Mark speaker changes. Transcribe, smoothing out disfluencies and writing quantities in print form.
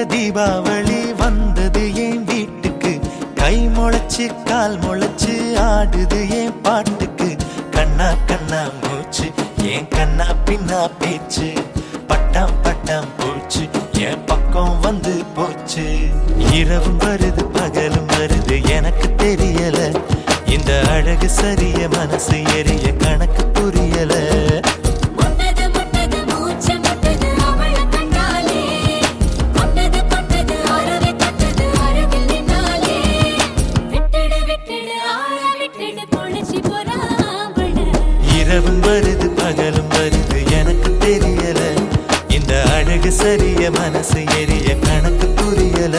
Speaker 1: தீபாவளி வந்தது என் வீட்டுக்கு. கை முளைச்சு கால் முளைச்சு ஆடுது என் பாட்டுக்கு. கண்ணா கண்ணா மூச்சு என் கண்ணா பின்னா பேச்சு. பட்டாம் பட்டாம் பூச்சு என் பக்கம் வந்து போச்சு. இரவும் வருது பகலும் வருது எனக்கு தெரியல. இந்த அழகு சரிய மனசு எரிய கணக்கு புரியல. இரவும் வருது பகலும் வருது எனக்கு தெரியல. இந்த அழகு சரிய மனசு எரிய கணக்கு புரியல.